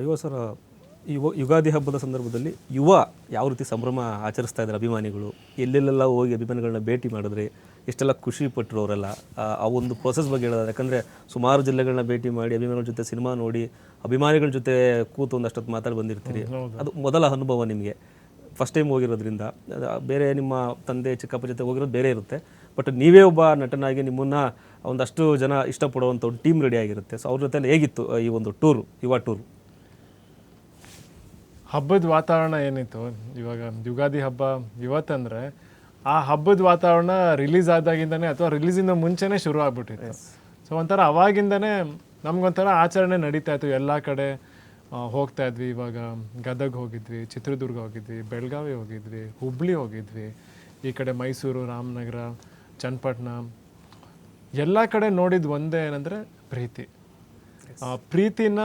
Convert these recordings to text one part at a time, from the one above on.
ಯುವ ಸರ್, ಯುಗಾದಿ ಹಬ್ಬದ ಸಂದರ್ಭದಲ್ಲಿ ಯುವ ಯಾವ ರೀತಿ ಸಂಭ್ರಮ ಆಚರಿಸ್ತಾ ಇದ್ದಾರೆ ಅಭಿಮಾನಿಗಳು, ಎಲ್ಲೆಲ್ಲೆಲ್ಲ ಹೋಗಿ ಅಭಿಮಾನಿಗಳನ್ನ ಭೇಟಿ ಮಾಡಿದ್ರೆ ಎಷ್ಟೆಲ್ಲ ಖುಷಿ ಪಟ್ಟರು ಅವರೆಲ್ಲ. ಆ ಒಂದು ಪ್ರೊಸೆಸ್ ಬಗ್ಗೆ ಹೇಳೋದು, ಯಾಕಂದರೆ ಸುಮಾರು ಜಿಲ್ಲೆಗಳನ್ನ ಭೇಟಿ ಮಾಡಿ ಅಭಿಮಾನಿಗಳ ಜೊತೆ ಸಿನಿಮಾ ನೋಡಿ ಅಭಿಮಾನಿಗಳ ಜೊತೆ ಕೂತು ಒಂದಷ್ಟೊತ್ತು ಮಾತಾಡಿ ಬಂದಿರ್ತೀರಿ. ಅದು ಮೊದಲ ಅನುಭವ ನಿಮಗೆ, ಫಸ್ಟ್ ಟೈಮ್ ಹೋಗಿರೋದ್ರಿಂದ. ಬೇರೆ ನಿಮ್ಮ ತಂದೆ ಚಿಕ್ಕಪ್ಪ ಜೊತೆ ಹೋಗಿರೋದು ಬೇರೆ ಇರುತ್ತೆ, ಬಟ್ ನೀವೇ ಒಬ್ಬ ನಟನಾಗಿ ನಿಮ್ಮನ್ನು ಒಂದಷ್ಟು ಜನ ಇಷ್ಟಪಡುವಂಥ ಒಂದು ಟೀಮ್ ರೆಡಿ ಆಗಿರುತ್ತೆ. ಸೊ ಅವ್ರ ಜೊತೆ ಹೇಗಿತ್ತು ಈ ಒಂದು ಟೂರು, ಯುವ ಟೂರು? ಹಬ್ಬದ ವಾತಾವರಣ ಏನಿತ್ತು, ಇವಾಗ ಯುಗಾದಿ ಹಬ್ಬ ಇವತ್ತಂದರೆ ಆ ಹಬ್ಬದ ವಾತಾವರಣ ರಿಲೀಸ್ ಆದಾಗಿಂದನೇ ಅಥವಾ ರಿಲೀಸಿಂದ ಮುಂಚೆನೇ ಶುರು ಆಗ್ಬಿಟ್ಟಿತ್ತು. ಸೊ ಒಂಥರ ಅವಾಗಿಂದನೇ ನಮ್ಗೊಂಥರ ಆಚರಣೆ ನಡೀತಾ ಇತ್ತು. ಎಲ್ಲ ಕಡೆ ಹೋಗ್ತಾ ಇದ್ವಿ. ಇವಾಗ ಗದಗ ಹೋಗಿದ್ವಿ, ಚಿತ್ರದುರ್ಗ ಹೋಗಿದ್ವಿ, ಬೆಳಗಾವಿ ಹೋಗಿದ್ವಿ, ಹುಬ್ಳಿ ಹೋಗಿದ್ವಿ, ಈ ಕಡೆ ಮೈಸೂರು, ರಾಮನಗರ, ಚನ್ನಪಟ್ಟಣ, ಎಲ್ಲ ಕಡೆ ನೋಡಿದ್ದು ಒಂದೇ ಏನಂದರೆ ಪ್ರೀತಿ. ಪ್ರೀತಿನ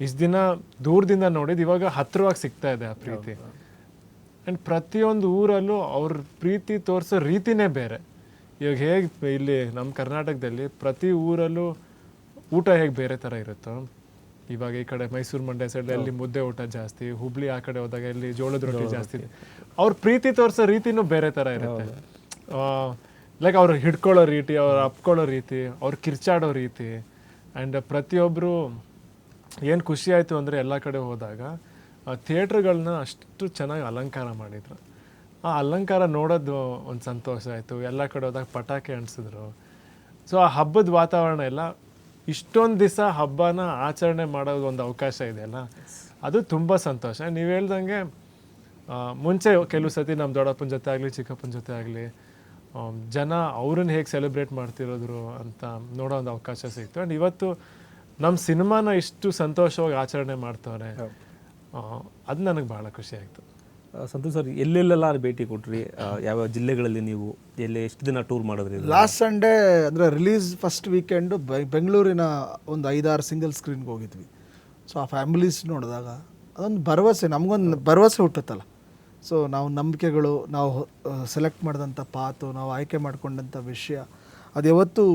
ಇಷ್ಟು ದಿನ ದೂರದಿಂದ ನೋಡಿದ್ದು ಇವಾಗ ಹತ್ತಿರವಾಗಿ ಸಿಗ್ತಾ ಇದೆ ಆ ಪ್ರೀತಿ. ಆ್ಯಂಡ್ ಪ್ರತಿಯೊಂದು ಊರಲ್ಲೂ ಅವ್ರ ಪ್ರೀತಿ ತೋರಿಸೋ ರೀತಿನೇ ಬೇರೆ. ಇವಾಗ ಹೇಗೆ ಇಲ್ಲಿ ನಮ್ಮ ಕರ್ನಾಟಕದಲ್ಲಿ ಪ್ರತಿ ಊರಲ್ಲೂ ಊಟ ಹೇಗೆ ಬೇರೆ ಥರ ಇರುತ್ತೋ, ಇವಾಗ ಈ ಕಡೆ ಮೈಸೂರು ಮಂಡ್ಯ ಸೈಡಲ್ಲಿ ಮುದ್ದೆ ಊಟ ಜಾಸ್ತಿ, ಹುಬ್ಳಿ ಆ ಕಡೆ ಹೋದಾಗ ಇಲ್ಲಿ ಜೋಳದ ರೊಟ್ಟಿ ಜಾಸ್ತಿ. ಅವ್ರ ಪ್ರೀತಿ ತೋರಿಸೋ ರೀತಿನೂ ಬೇರೆ ಥರ ಇರುತ್ತೆ. ಲೈಕ್ ಅವ್ರು ಹಿಡ್ಕೊಳ್ಳೋ ರೀತಿ, ಅವ್ರು ಅಪ್ಕೊಳ್ಳೋ ರೀತಿ, ಅವ್ರು ಕಿರ್ಚಾಡೋ ರೀತಿ. ಆ್ಯಂಡ್ ಪ್ರತಿಯೊಬ್ಬರು ಏನು ಖುಷಿ ಆಯಿತು ಅಂದರೆ ಎಲ್ಲ ಕಡೆ ಹೋದಾಗ ಥಿಯೇಟ್ರ್ಗಳನ್ನ ಅಷ್ಟು ಚೆನ್ನಾಗಿ ಅಲಂಕಾರ ಮಾಡಿದ್ರು. ಆ ಅಲಂಕಾರ ನೋಡೋದು ಒಂದು ಸಂತೋಷ ಆಯಿತು. ಎಲ್ಲ ಕಡೆ ಹೋದಾಗ ಪಟಾಕಿ ಅಂಟಿಸಿದ್ರು. ಸೊ ಆ ಹಬ್ಬದ ವಾತಾವರಣ ಎಲ್ಲ, ಇಷ್ಟೊಂದು ದಿವಸ ಹಬ್ಬನ ಆಚರಣೆ ಮಾಡೋದು ಒಂದು ಅವಕಾಶ ಇದೆಯಲ್ಲ, ಅದು ತುಂಬ ಸಂತೋಷ. ನೀವು ಹೇಳ್ದಂಗೆ ಮುಂಚೆ ಕೆಲವು ಸತಿ ನಮ್ಮ ದೊಡ್ಡಪ್ಪನ ಜೊತೆ ಆಗಲಿ ಚಿಕ್ಕಪ್ಪನ ಜೊತೆ ಆಗಲಿ ಜನ ಅವ್ರನ್ನ ಹೇಗೆ ಸೆಲೆಬ್ರೇಟ್ ಮಾಡ್ತಿರೋದ್ರು ಅಂತ ನೋಡೋ ಒಂದು ಅವಕಾಶ ಸಿಕ್ತು. ಆ್ಯಂಡ್ ಇವತ್ತು ನಮ್ಮ ಸಿನಿಮಾನ ಇಷ್ಟು ಸಂತೋಷವಾಗಿ ಆಚರಣೆ ಮಾಡ್ತವ್ರೆ, ಅದು ನನಗೆ ಭಾಳ ಖುಷಿ ಆಯಿತು. ಸಂತೋಷ್ ಸರ್, ಎಲ್ಲೆಲ್ಲೆಲ್ಲ ಭೇಟಿ ಕೊಟ್ರಿ? ಯಾವ ಜಿಲ್ಲೆಗಳಲ್ಲಿ ನೀವು ಎಷ್ಟು ದಿನ ಟೂರ್ ಮಾಡಿದ್ರಿ? ಲಾಸ್ಟ್ ಸಂಡೇ ಅಂದರೆ ರಿಲೀಸ್ ಫಸ್ಟ್ ವೀಕೆಂಡು ಬೆಂಗಳೂರಿನ ಒಂದು 5-6 ಸಿಂಗಲ್ ಸ್ಕ್ರೀನ್ಗೆ ಹೋಗಿದ್ವಿ. ಸೊ ಆ ಫ್ಯಾಮಿಲೀಸ್ ನೋಡಿದಾಗ ಅದೊಂದು ಭರವಸೆ, ನಮಗೊಂದು ಭರವಸೆ ಹುಟ್ಟುತ್ತಲ್ಲ. ಸೊ ನಾವು ನಂಬಿಕೆಗಳು, ನಾವು ಸೆಲೆಕ್ಟ್ ಮಾಡಿದಂಥ ಪಾತು, ನಾವು ಆಯ್ಕೆ ಮಾಡಿಕೊಂಡಂಥ ವಿಷಯ, ಅದು ಯಾವತ್ತೂ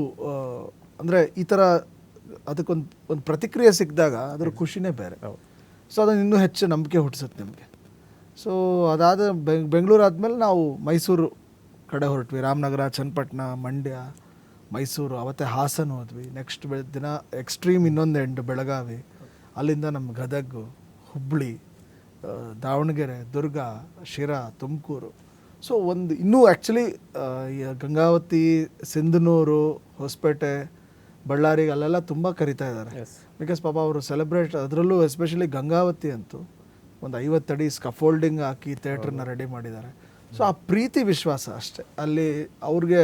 ಅಂದರೆ ಈ ಥರ ಅದಕ್ಕೊಂದು ಪ್ರತಿಕ್ರಿಯೆ ಸಿಕ್ಕಿದಾಗ ಅದ್ರ ಖುಷಿನೇ ಬೇರೆ. ಸೊ ಅದನ್ನು ಇನ್ನೂ ಹೆಚ್ಚು ನಂಬಿಕೆ ಹುಟ್ಟಿಸುತ್ತೆ ನಿಮಗೆ. ಸೊ ಅದಾದ ಬೆಂಗಳೂರು ಆದಮೇಲೆ ನಾವು ಮೈಸೂರು ಕಡೆ ಹೊರಟ್ವಿ. ರಾಮನಗರ, ಚನ್ನಪಟ್ಟಣ, ಮಂಡ್ಯ, ಮೈಸೂರು, ಅವತ್ತೇ ಹಾಸನ ಹೋದ್ವಿ. ನೆಕ್ಸ್ಟ್ ದಿನ ಎಕ್ಸ್ಟ್ರೀಮ್ ಇನ್ನೊಂದು ಎಂಡ್ ಬೆಳಗಾವಿ, ಅಲ್ಲಿಂದ ನಮ್ಮ ಗದಗ, ಹುಬ್ಬಳ್ಳಿ, ದಾವಣಗೆರೆ, ದುರ್ಗ, ಶಿರಾ, ತುಮಕೂರು. ಸೊ ಒಂದು ಇನ್ನೂ ಆ್ಯಕ್ಚುಲಿ ಗಂಗಾವತಿ, ಸಿಂಧನೂರು, ಹೊಸಪೇಟೆ, ಬಳ್ಳಾರಿಗೆ ಅಲ್ಲೆಲ್ಲ ತುಂಬ ಕರಿತಾ ಇದ್ದಾರೆ. ಬಿಕಾಸ್ ಪಾಪ ಅವರು ಸೆಲೆಬ್ರೇಟ್, ಅದರಲ್ಲೂ ಎಸ್ಪೆಷಲಿ ಗಂಗಾವತಿ ಅಂತೂ ಒಂದು 50 ಅಡಿ ಸ್ಕಫೋಲ್ಡಿಂಗ್ ಹಾಕಿ ಥಿಯೇಟ್ರನ್ನ ರೆಡಿ ಮಾಡಿದ್ದಾರೆ. ಸೊ ಆ ಪ್ರೀತಿ ವಿಶ್ವಾಸ ಅಷ್ಟೇ. ಅಲ್ಲಿ ಅವ್ರಿಗೆ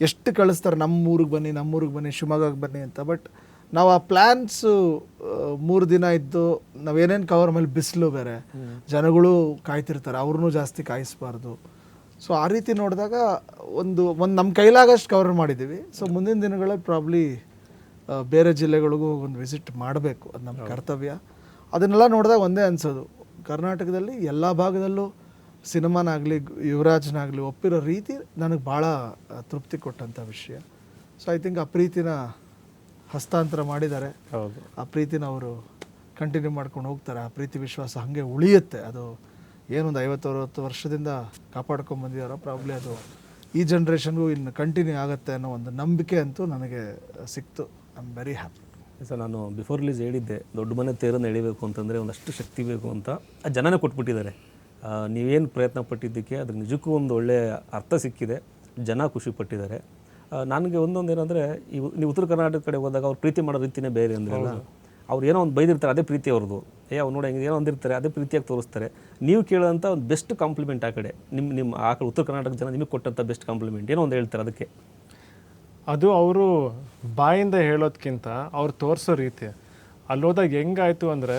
ಎಷ್ಟು ಕಳಿಸ್ತಾರೆ, ನಮ್ಮೂರಿಗೆ ಬನ್ನಿ, ಶಿವಮೊಗ್ಗಕ್ಕೆ ಬನ್ನಿ ಅಂತ. ಬಟ್ ನಾವು ಆ ಪ್ಲ್ಯಾನ್ಸು 3 ದಿನ ಇದ್ದು ನಾವೇನೇನು ಕವರ್ ಮೇಲೆ ಬಿಸಿಲು ಬೇರೆ, ಜನಗಳು ಕಾಯ್ತಿರ್ತಾರೆ, ಅವ್ರನ್ನೂ ಜಾಸ್ತಿ ಕಾಯಿಸ್ಬಾರ್ದು. ಸೊ ಆ ರೀತಿ ನೋಡಿದಾಗ ಒಂದು ನಮ್ಮ ಕೈಲಾಗಷ್ಟು ಕವರ್ ಮಾಡಿದ್ದೀವಿ. ಸೊ ಮುಂದಿನ ದಿನಗಳಲ್ಲಿ ಪ್ರಾಬ್ಲಿ ಬೇರೆ ಜಿಲ್ಲೆಗಳಿಗೂ ಒಂದು ವಿಸಿಟ್ ಮಾಡಬೇಕು, ಅದು ನಮ್ಮ ಕರ್ತವ್ಯ. ಅದನ್ನೆಲ್ಲ ನೋಡಿದಾಗ ಒಂದೇ ಅನಿಸೋದು, ಕರ್ನಾಟಕದಲ್ಲಿ ಎಲ್ಲ ಭಾಗದಲ್ಲೂ ಸಿನಿಮಾನಾಗಲಿ ಯುವರಾಜ್ನಾಗಲಿ ಒಪ್ಪಿರೋ ರೀತಿ ನನಗೆ ಭಾಳ ತೃಪ್ತಿ ಕೊಟ್ಟಂಥ ವಿಷಯ. ಸೊ ಐ ಥಿಂಕ್ ಆ ಪ್ರೀತಿನ ಹಸ್ತಾಂತರ ಮಾಡಿದ್ದಾರೆ. ಆ ಪ್ರೀತಿನ ಅವರು ಕಂಟಿನ್ಯೂ ಮಾಡ್ಕೊಂಡು ಹೋಗ್ತಾರೆ. ಆ ಪ್ರೀತಿ ವಿಶ್ವಾಸ ಹಾಗೆ ಉಳಿಯುತ್ತೆ. ಅದು ಏನೊಂದು 50-60 ವರ್ಷದಿಂದ ಕಾಪಾಡ್ಕೊಂಡು ಬಂದಿದ್ದಾರೋ ಪ್ರಾಬ್ಲಿ ಅದು ಈ ಜನ್ರೇಷನ್ಗೂ ಇನ್ನು ಕಂಟಿನ್ಯೂ ಆಗುತ್ತೆ ಅನ್ನೋ ಒಂದು ನಂಬಿಕೆ ಅಂತೂ ನನಗೆ ಸಿಕ್ತು. I am very happy. Sir, ನಾನು ಬಿಫೋರ್ ರಿಲೀಸ್ ಹೇಳಿದ್ದೆ, ದೊಡ್ಡ ಮನೆ ತೇರನ್ನು ಎಳಿಬೇಕು ಅಂತಂದರೆ ಒಂದಷ್ಟು ಶಕ್ತಿ ಬೇಕು ಅಂತ. ಆ ಜನನೇ ಕೊಟ್ಬಿಟ್ಟಿದ್ದಾರೆ. ನೀವೇನು ಪ್ರಯತ್ನ ಪಟ್ಟಿದ್ದಕ್ಕೆ ಅದ್ರ ನಿಜಕ್ಕೂ ಒಂದು ಒಳ್ಳೆಯ ಅರ್ಥ ಸಿಕ್ಕಿದೆ, ಜನ ಖುಷಿ ಪಟ್ಟಿದ್ದಾರೆ. ನನಗೆ ಒಂದೊಂದು ಏನಂದರೆ, ನೀವು ಉತ್ತರ ಕರ್ನಾಟಕ ಕಡೆ ಹೋದಾಗ ಅವ್ರು ಪ್ರೀತಿ ಮಾಡೋ ರೀತಿಯೇ ಬೇರೆ ಅಂದ್ರಲ್ಲ. ಅವ್ರು ಏನೋ ಒಂದು ಬೈದಿರ್ತಾರೆ, ಅದೇ ಪ್ರೀತಿ ಅವ್ರದ್ದು. ಅವ್ರು ನೋಡಿ ಹೆಂಗೆ ಏನೋ ಒಂದಿರ್ತಾರೆ, ಅದೇ ಪ್ರೀತಿಯಾಗಿ ತೋರಿಸ್ತಾರೆ. ನೀವು ಕೇಳೋಂಥ ಒಂದು ಬೆಸ್ಟ್ ಕಾಂಪ್ಲಿಮೆಂಟ್ ಆ ಕಡೆ ನಿಮ್ಮ ಆ ಕಡೆ ಉತ್ತರ ಕರ್ನಾಟಕ ಜನ ನಿಮಗೆ ಕೊಟ್ಟಂಥ ಬೆಸ್ಟ್ ಕಾಂಪ್ಲಿಮೆಂಟ್ ಏನೋ ಒಂದು ಹೇಳ್ತಾರೆ. ಅದಕ್ಕೆ ಅದು ಅವರು ಬಾಯಿಂದ ಹೇಳೋದಕ್ಕಿಂತ ಅವ್ರು ತೋರಿಸೋ ರೀತಿ. ಅಲ್ಲಿ ಹೋದಾಗ ಹೆಂಗಾಯ್ತು ಅಂದರೆ,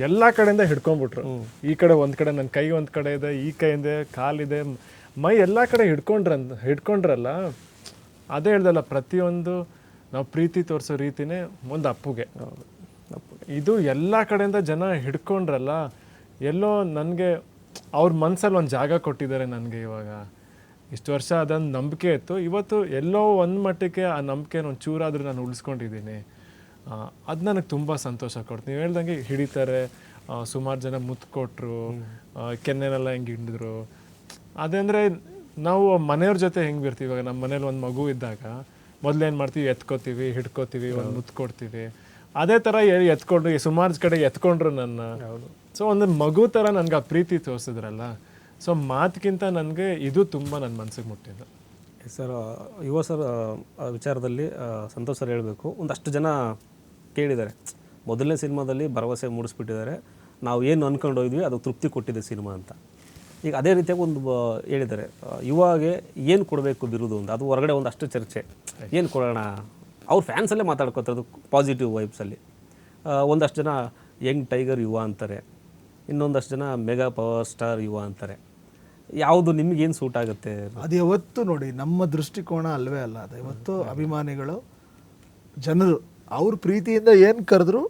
ಎಲ್ಲ ಕಡೆಯಿಂದ ಹಿಡ್ಕೊಂಡ್ಬಿಟ್ರು. ಈ ಕಡೆ ಒಂದು ಕಡೆ ನನ್ನ ಕೈ ಒಂದು ಕಡೆ ಇದೆ, ಈ ಕೈಯಿಂದ ಕಾಲಿದೆ, ಮೈ ಎಲ್ಲ ಕಡೆ ಹಿಡ್ಕೊಂಡ್ರಲ್ಲ. ಅದೇ ಹೇಳ್ದಲ್ಲ, ಪ್ರತಿಯೊಂದು ನಾವು ಪ್ರೀತಿ ತೋರಿಸೋ ರೀತಿನೇ ಒಂದು ಅಪ್ಪುಗೆ. ಇದು ಎಲ್ಲ ಕಡೆಯಿಂದ ಜನ ಹಿಡ್ಕೊಂಡ್ರಲ್ಲ, ಎಲ್ಲೋ ನನಗೆ ಅವ್ರ ಮನಸ್ಸಲ್ಲಿ ಒಂದು ಜಾಗ ಕೊಟ್ಟಿದ್ದಾರೆ ನನಗೆ. ಇವಾಗ ಇಷ್ಟು ವರ್ಷ ಅದೊಂದು ನಂಬಿಕೆ ಇತ್ತು. ಇವತ್ತು ಎಲ್ಲೋ ಒಂದು ಮಟ್ಟಕ್ಕೆ ಆ ನಂಬಿಕೆನ ಒಂದು ಚೂರಾದರೂ ನಾನು ಉಳಿಸ್ಕೊಂಡಿದ್ದೀನಿ. ಅದು ನನಗೆ ತುಂಬ ಸಂತೋಷ ಕೊಡ್ತು. ನೀವು ಹೇಳ್ದಂಗೆ ಹಿಡಿತಾರೆ, ಸುಮಾರು ಜನ ಮುತ್ತು ಕೊಟ್ಟರು, ಕೆನ್ನೆನೆಲ್ಲ ಹೆಂಗೆ ಹಿಡಿದ್ರು. ಅದಂದರೆ ನಾವು ಮನೆಯವ್ರ ಜೊತೆ ಹೆಂಗೆ ಬಿರ್ತೀವಿ, ಇವಾಗ ನಮ್ಮ ಮನೇಲಿ ಒಂದು ಮಗು ಇದ್ದಾಗ ಮೊದಲೇನು ಮಾಡ್ತೀವಿ, ಎತ್ಕೋತೀವಿ, ಹಿಡ್ಕೋತೀವಿ, ಒಂದು ಮುತ್ತು ಕೊಡ್ತೀವಿ. ಅದೇ ಥರ ಎತ್ಕೊಂಡು ಸುಮಾರು ಕಡೆ ಎತ್ಕೊಂಡ್ರು ನನ್ನ. ಸೊ ಒಂದು ಮಗು ಥರ ನನಗೆ ಆ ಪ್ರೀತಿ ತೋರಿಸಿದ್ರಲ್ಲ. ಸೊ ಮಾತಿಗಿಂತ ನನಗೆ ಇದು ತುಂಬ ನನ್ನ ಮನಸ್ಸಿಗೆ ಮುಟ್ಟಿದ್ದು. ಸರ್ ಯುವ ಸರ್ ವಿಚಾರದಲ್ಲಿ ಸಂತೋಷ್ ಸರ್ ಹೇಳಬೇಕು, ಒಂದಷ್ಟು ಜನ ಕೇಳಿದ್ದಾರೆ, ಮೊದಲನೇ ಸಿನಿಮಾದಲ್ಲಿ ಭರವಸೆ ಮೂಡಿಸ್ಬಿಟ್ಟಿದ್ದಾರೆ, ನಾವು ಏನು ಅಂದ್ಕೊಂಡು ಹೋದ್ವಿ ಅದು ತೃಪ್ತಿ ಕೊಟ್ಟಿದೆ ಸಿನಿಮಾ ಅಂತ. ಈಗ ಅದೇ ರೀತಿಯಾಗಿ ಒಂದು ಹೇಳಿದ್ದಾರೆ, ಯುವಾಗೆ ಏನು ಕೊಡಬೇಕು ಬಿರುದು ಅಂತ. ಅದು ಹೊರಗಡೆ ಒಂದಷ್ಟು ಚರ್ಚೆ, ಏನು ಕೊಡೋಣ, ಅವ್ರ ಫ್ಯಾನ್ಸಲ್ಲೇ ಮಾತಾಡ್ಕೋತಾರೆ ಪಾಸಿಟಿವ್ ವೈಬ್ಸಲ್ಲಿ. ಒಂದಷ್ಟು ಜನ ಯಂಗ್ ಟೈಗರ್ ಯುವ ಅಂತಾರೆ, ಇನ್ನೊಂದಷ್ಟು ಜನ ಮೆಗಾ ಪವರ್ ಸ್ಟಾರ್ ಯುವ ಅಂತಾರೆ. ಯಾವುದು ನಿಮಗೇನು ಸೂಟ್ ಆಗುತ್ತೆ? ಅದು ಯಾವತ್ತು ನೋಡಿ ನಮ್ಮ ದೃಷ್ಟಿಕೋನ ಅಲ್ವೇ ಅಲ್ಲ. ಅದು ಯಾವತ್ತು ಅಭಿಮಾನಿಗಳು ಜನರು ಅವ್ರ ಪ್ರೀತಿಯಿಂದ ಏನು ಕರೆದ್ರು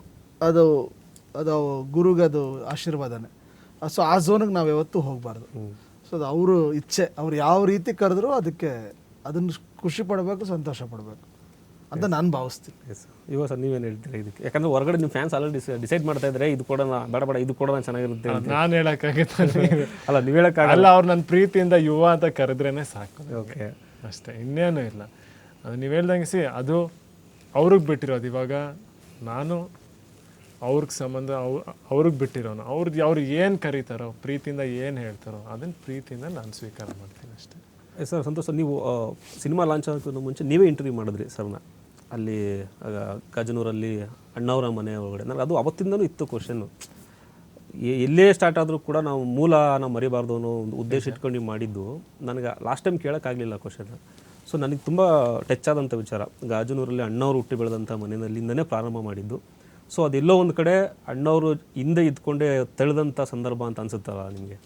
ಅದು ಅದು ಗುರುಗೆ ಅದು ಆಶೀರ್ವಾದನೇ. ಸೊ ಆ ಝೋನಿಗೆ ನಾವು ಯಾವತ್ತೂ ಹೋಗಬಾರ್ದು. ಸೊ ಅದು ಅವರು ಇಚ್ಛೆ, ಅವ್ರು ಯಾವ ರೀತಿ ಕರೆದ್ರು ಅದಕ್ಕೆ ಅದನ್ನು ಖುಷಿ ಪಡಬೇಕು, ಸಂತೋಷ ಪಡಬೇಕು ಅಂತ ನಾನು ಭಾವಿಸ್ತೀನಿ. ಎಸ್ ಇವಾಗ ಸರ್ ನೀವೇನು ಹೇಳ್ತೀರಾ ಇದಕ್ಕೆ? ಯಾಕಂದರೆ ಹೊರಗಡೆ ನಿಮ್ಮ ಫ್ಯಾನ್ಸ್ ಆಲ್ರೆಡಿ ಡಿಸೈಡ್ ಮಾಡ್ತಾ ಇದ್ದಾರೆ, ಇದು ಕೊಡೋಣ ಬೇಡ ಇದು ಕೊಡೋಣ ಚೆನ್ನಾಗಿರುತ್ತೆ ಅಂತ. ನಾನು ಹೇಳೋಕ್ಕಾಗುತ್ತೆ ಅಲ್ಲ, ನೀವು ಹೇಳೋಕ್ಕಾಗಲ್ಲ. ಅವ್ರು ನನ್ನ ಪ್ರೀತಿಯಿಂದ ಯುವ ಅಂತ ಕರೆದ್ರೇ ಸಾಕು. ಓಕೆ, ಅಷ್ಟೇ, ಇನ್ನೇನು ಇಲ್ಲ. ಅದು ನೀವು ಹೇಳ್ದಂಗೆ ಅದು ಅವ್ರಿಗೆ ಬಿಟ್ಟಿರೋದು. ಇವಾಗ ನಾನು ಅವ್ರಿಗೆ ಸಂಬಂಧ ಅವ್ರಿಗೆ ಬಿಟ್ಟಿರೋನು. ಅವ್ರಿಗೆ ಏನು ಕರೀತಾರೋ, ಪ್ರೀತಿಯಿಂದ ಏನು ಹೇಳ್ತಾರೋ ಅದನ್ನು ಪ್ರೀತಿಯಿಂದ ನಾನು ಸ್ವೀಕಾರ ಮಾಡ್ತೀನಿ ಅಷ್ಟೇ. ಸರ್ ಸಂತೋಷ್ ಸರ್, ನೀವು ಸಿನಿಮಾ ಲಾಂಚ್ ಆಗೋಕ್ಕಿಂತ ಮುಂಚೆ ನೀವೇ ಇಂಟರ್ವ್ಯೂ ಮಾಡಿದ್ರಿ ಸರ್ನ ಅಲ್ಲಿ ಗಾಜನೂರಲ್ಲಿ ಅಣ್ಣವರ ಮನೆ ಒಳಗಡೆ. ನನಗೆ ಅದು ಅವತ್ತಿಂದನೂ ಇತ್ತು ಕ್ವಶನ್ನು, ಎಲ್ಲೇ ಸ್ಟಾರ್ಟ್ ಆದರೂ ಕೂಡ ನಾವು ಮೂಲನ ಮರಿಬಾರ್ದು ಅನ್ನೋ ಒಂದು ಉದ್ದೇಶ ಇಟ್ಕೊಂಡು ನೀವು ಮಾಡಿದ್ದು. ನನಗೆ ಲಾಸ್ಟ್ ಟೈಮ್ ಕೇಳೋಕ್ಕಾಗಲಿಲ್ಲ ಕ್ವಶನ್. ಸೊ ನನಗೆ ತುಂಬ ಟಚ್ ಆದಂಥ ವಿಚಾರ, ಗಾಜನೂರಲ್ಲಿ ಅಣ್ಣವರು ಹುಟ್ಟಿ ಬೆಳೆದಂಥ ಮನೆಯಲ್ಲಿಂದನೇ ಪ್ರಾರಂಭ ಮಾಡಿದ್ದು. ಸೊ ಅದೆಲ್ಲೋ ಒಂದು ಕಡೆ ಅಣ್ಣವರು ಹಿಂದೆ ಇದ್ಕೊಂಡೇ ತಳೆದಂಥ ಸಂದರ್ಭ ಅಂತ ಅನಿಸುತ್ತಲ್ಲ ನಿಮಗೆ?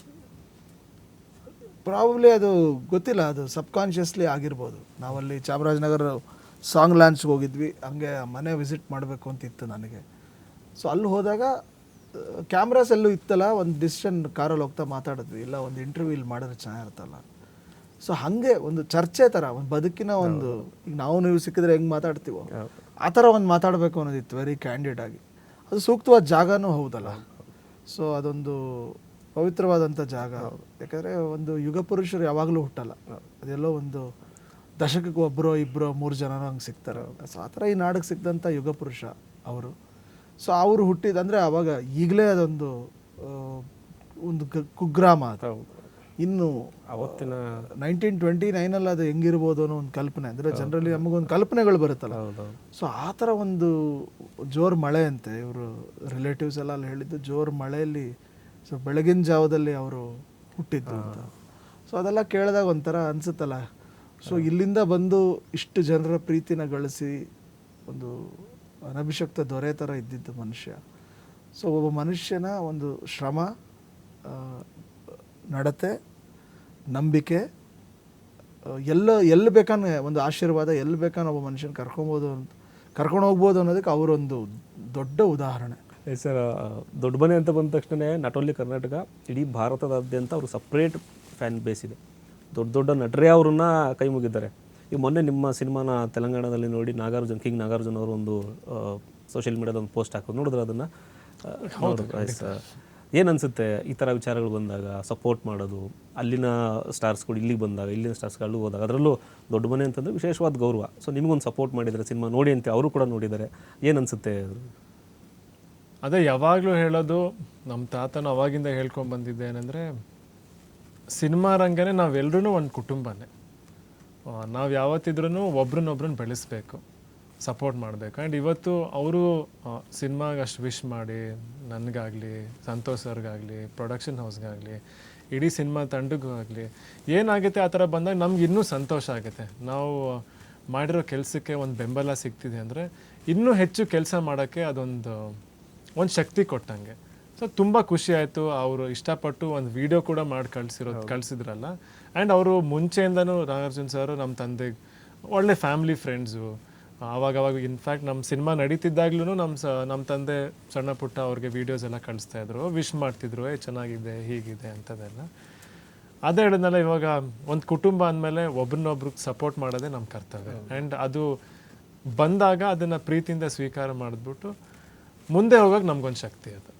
ಪ್ರಾಬಬ್ಲಿ ಅದು ಗೊತ್ತಿಲ್ಲ, ಅದು ಸಬ್ಕಾನ್ಷಿಯಸ್ಲಿ ಆಗಿರ್ಬೋದು. ನಾವಲ್ಲಿ ಚಾಮರಾಜನಗರ ಸಾಂಗ್ ಲಾಂಚ್ಗೆ ಹೋಗಿದ್ವಿ, ಹಂಗೆ ಮನೆ ವಿಸಿಟ್ ಮಾಡಬೇಕು ಅಂತ ಇತ್ತು ನನಗೆ. ಸೊ ಅಲ್ಲಿ ಹೋದಾಗ ಕ್ಯಾಮ್ರಾಸ್ ಎಲ್ಲೂ ಇತ್ತಲ್ಲ, ಒಂದು ಡಿಸಿಷನ್ ಕಾರಲ್ಲಿ ಹೋಗ್ತಾ ಮಾತಾಡಿದ್ವಿ, ಇಲ್ಲ ಒಂದು ಇಂಟರ್ವ್ಯೂ ಇಲ್ಲಿ ಮಾಡಿದ್ರೆ ಚೆನ್ನಾಗಿರುತ್ತಲ್ಲ. ಸೊ ಹಾಗೆ ಒಂದು ಚರ್ಚೆ ಥರ, ಒಂದು ಬದುಕಿನ ಒಂದು, ಈಗ ನಾವು ನೀವು ಸಿಕ್ಕಿದ್ರೆ ಹೆಂಗೆ ಮಾತಾಡ್ತೀವೋ ಆ ಥರ ಒಂದು ಮಾತಾಡಬೇಕು ಅನ್ನೋದಿತ್ತು, ವೆರಿ ಕ್ಯಾಂಡಿಡ್ ಆಗಿ. ಅದು ಸೂಕ್ತವಾದ ಜಾಗನೂ ಹೌದಲ್ಲ. ಸೊ ಅದೊಂದು ಪವಿತ್ರವಾದಂಥ ಜಾಗ. ಯಾಕಂದರೆ ಒಂದು ಯುಗ ಪುರುಷರು ಯಾವಾಗಲೂ ಹುಟ್ಟಲ್ಲ, ಅದೆಲ್ಲೋ ಒಂದು ದಶಕಕ್ಕೆ ಒಬ್ಬರೋ ಇಬ್ಬರೋ 3 ಜನನೋ ಹಂಗೆ ಸಿಗ್ತಾರೆ. ಸೊ ಆ ಥರ ಈ ನಾಡಿಗೆ ಸಿಕ್ಕಿದಂಥ ಯುಗ ಪುರುಷ ಅವರು. ಸೊ ಅವರು ಹುಟ್ಟಿದಂದರೆ ಆವಾಗ ಈಗಲೇ ಅದೊಂದು ಒಂದು ಕುಗ್ರಾಮ ಅದು. ಇನ್ನು ಅವತ್ತಿನ 1929 ಅದು ಹೆಂಗಿರ್ಬೋದು ಅನ್ನೋ ಒಂದು ಕಲ್ಪನೆ, ಅಂದರೆ ಜನರಲಿ ನಮಗೊಂದು ಕಲ್ಪನೆಗಳು ಬರುತ್ತಲ್ಲ. ಸೊ ಆ ಥರ ಒಂದು ಜೋರು ಮಳೆ ಅಂತೆ, ಇವರು ರಿಲೇಟಿವ್ಸ್ ಎಲ್ಲ ಅಲ್ಲಿ ಹೇಳಿದ್ದು, ಜೋರು ಮಳೆಯಲ್ಲಿ ಸೊ ಬೆಳಗಿನ ಜಾವದಲ್ಲಿ ಅವರು ಹುಟ್ಟಿದ್ದು ಅಂತ. ಸೊ ಅದೆಲ್ಲ ಕೇಳಿದಾಗ ಒಂಥರ ಅನಿಸುತ್ತಲ್ಲ. ಸೊ ಇಲ್ಲಿಂದ ಬಂದು ಇಷ್ಟು ಜನರ ಪ್ರೀತಿನ ಗಳಿಸಿ ಒಂದು ಅನಭಿಷಕ್ತ ದೊರೆ ಥರ ಇದ್ದಿದ್ದು ಮನುಷ್ಯ. ಸೊ ಒಬ್ಬ ಮನುಷ್ಯನ ಒಂದು ಶ್ರಮ, ನಡತೆ, ನಂಬಿಕೆ, ಎಲ್ಲಿ ಬೇಕಾನೆ ಒಂದು ಆಶೀರ್ವಾದ, ಎಲ್ಲಿ ಬೇಕಾನೆ ಒಬ್ಬ ಮನುಷ್ಯನ ಕರ್ಕೊಂಡು ಹೋಗ್ಬೋದು ಅನ್ನೋದಕ್ಕೆ ಅವರೊಂದು ದೊಡ್ಡ ಉದಾಹರಣೆ. ಸರ್ ದೊಡ್ಡ ಮನೆ ಅಂತ ಬಂದ ತಕ್ಷಣ ನಾಟ್ ಓನ್ಲಿ ಕರ್ನಾಟಕ, ಇಡೀ ಭಾರತದಾದ್ಯಂತ ಅವರು ಸಪ್ರೇಟ್ ಫ್ಯಾನ್ ಬೇಸ್ ಇದೆ. ದೊಡ್ಡ ದೊಡ್ಡ ನಟರೇ ಅವ್ರನ್ನ ಕೈ ಮುಗಿದ್ದಾರೆ. ಈಗ ಮೊನ್ನೆ ನಿಮ್ಮ ಸಿನಿಮಾನ ತೆಲಂಗಾಣದಲ್ಲಿ ನೋಡಿ ಕಿಂಗ್ ನಾಗಾರ್ಜುನ ಅವರು ಒಂದು ಸೋಷಿಯಲ್ ಮೀಡಿಯಾದ ಒಂದು ಪೋಸ್ಟ್ ಹಾಕೋದು ನೋಡಿದ್ರೆ ಅದನ್ನು ಏನು ಅನಿಸುತ್ತೆ ಈ ಥರ ವಿಚಾರಗಳು ಬಂದಾಗ ಸಪೋರ್ಟ್ ಮಾಡೋದು, ಅಲ್ಲಿನ ಸ್ಟಾರ್ಸ್ಗಳು ಇಲ್ಲಿಗೆ ಬಂದಾಗ, ಇಲ್ಲಿನ ಸ್ಟಾರ್ಸ್ಗಳು ಹೋದಾಗ, ಅದರಲ್ಲೂ ದೊಡ್ಡ ಮನೆ ಅಂತಂದರೆ ವಿಶೇಷವಾದ ಗೌರವ. ಸೊ ನಿಮಗೊಂದು ಸಪೋರ್ಟ್ ಮಾಡಿದ್ದಾರೆ, ಸಿನಿಮಾ ನೋಡಿ ಅಂತ ಅವರು ಕೂಡ ನೋಡಿದ್ದಾರೆ, ಏನು ಅನಿಸುತ್ತೆ? ಅದೇ ಯಾವಾಗಲೂ ಹೇಳೋದು, ನಮ್ಮ ತಾತನ ಅವಾಗಿಂದ ಹೇಳ್ಕೊಂಡು ಬಂದಿದ್ದೆ ಏನಂದರೆ, ಸಿನಿಮಾ ರಂಗನೇ ನಾವೆಲ್ಲರೂ ಒಂದು ಕುಟುಂಬನೇ. ನಾವು ಯಾವತ್ತಿದ್ರೂ ಒಬ್ರನ್ನೊಬ್ರನ್ನ ಬೆಳೆಸಬೇಕು, ಸಪೋರ್ಟ್ ಮಾಡಬೇಕು. ಆ್ಯಂಡ್ ಇವತ್ತು ಅವರು ಸಿನಿಮಾಗೆ ಅಷ್ಟು ವಿಶ್ ಮಾಡಿ, ನನಗಾಗಲಿ, ಸಂತೋಷ್ ಸರ್ಗಾಗಲಿ, ಪ್ರೊಡಕ್ಷನ್ ಹೌಸ್ಗಾಗಲಿ, ಇಡೀ ಸಿನಿಮಾ ತಂಡಕ್ಕೂ ಆಗಲಿ, ಏನಾಗುತ್ತೆ ಆ ಥರ ಬಂದಾಗ ನಮ್ಗೆ ಇನ್ನೂ ಸಂತೋಷ ಆಗುತ್ತೆ. ನಾವು ಮಾಡಿರೋ ಕೆಲಸಕ್ಕೆ ಒಂದು ಬೆಂಬಲ ಸಿಗ್ತಿದೆ ಅಂದರೆ ಇನ್ನೂ ಹೆಚ್ಚು ಕೆಲಸ ಮಾಡೋಕ್ಕೆ ಅದೊಂದು ಶಕ್ತಿ ಕೊಟ್ಟಂಗೆ. ಸೊ ತುಂಬ ಖುಷಿ ಆಯಿತು. ಅವರು ಇಷ್ಟಪಟ್ಟು ಒಂದು ವಿಡಿಯೋ ಕೂಡ ಮಾಡಿ ಕಳಿಸಿದ್ರಲ್ಲ. ಆ್ಯಂಡ್ ಅವರು ಮುಂಚೆಯಿಂದನೂ ನಾಗಾರ್ಜುನ ಸರ್ ನಮ್ಮ ತಂದೆಗೆ ಒಳ್ಳೆ ಫ್ಯಾಮಿಲಿ ಫ್ರೆಂಡ್ಸು. ಆವಾಗವಾಗ ಇನ್ಫ್ಯಾಕ್ಟ್ ನಮ್ಮ ಸಿನಿಮಾ ನಡೀತಿದ್ದಾಗ್ಲೂ ನಮ್ಮ ತಂದೆ ಸಣ್ಣ ಪುಟ್ಟ ಅವ್ರಿಗೆ ವೀಡಿಯೋಸ್ ಎಲ್ಲ ಕಳಿಸ್ತಾಯಿದ್ರು, ವಿಶ್ ಮಾಡ್ತಿದ್ರು, ಚೆನ್ನಾಗಿದೆ ಹೀಗಿದೆ ಅಂಥದ್ದೆಲ್ಲ. ಅದೇ ಹೇಳಿದ್ನಲ್ಲ, ಇವಾಗ ಒಂದು ಕುಟುಂಬ ಅಂದಮೇಲೆ ಒಬ್ರನ್ನೊಬ್ರಿಗೆ ಸಪೋರ್ಟ್ ಮಾಡೋದೇ ನಮ್ಮ ಕರ್ತವ್ಯ. ಆ್ಯಂಡ್ ಅದು ಬಂದಾಗ ಅದನ್ನು ಪ್ರೀತಿಯಿಂದ ಸ್ವೀಕಾರ ಮಾಡಿದ್ಬಿಟ್ಟು ಮುಂದೆ ಹೋಗೋಕೆ ನಮ್ಗೊಂದು ಶಕ್ತಿ ಅದು.